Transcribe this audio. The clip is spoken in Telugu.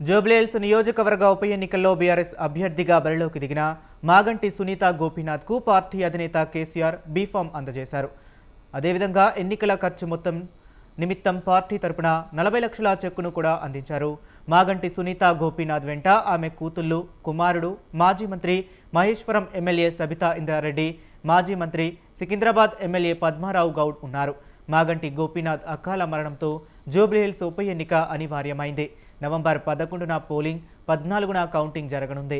జూబ్లీహిల్స్ నియోజకవర్గ ఉప ఎన్నికల్లో బీఆర్ఎస్ అభ్యర్థిగా బరిలోకి దిగిన మాగంటి సునీత గోపీనాథ్కు పార్టీ అధినేత కేసీఆర్ బీఫామ్ అందజేశారు. అదేవిధంగా ఎన్నికల ఖర్చు మొత్తం నిమిత్తం పార్టీ తరపున 40 లక్షల చెక్కును కూడా అందించారు. మాగంటి సునీత గోపీనాథ్ వెంట ఆమె కూతుళ్లు, కుమారుడు, మాజీ మంత్రి మహేశ్వరం ఎమ్మెల్యే సబితా ఇంద్రారెడ్డి, మాజీ మంత్రి సికింద్రాబాద్ ఎమ్మెల్యే పద్మారావు గౌడ్ ఉన్నారు. మాగంటి గోపీనాథ్ అకాల మరణంతో జూబ్లీహిల్స్ ఉప ఎన్నిక అనివార్యమైంది. నవంబర్ 11న పోలింగ్, 14న కౌంటింగ్ జరగనుంది.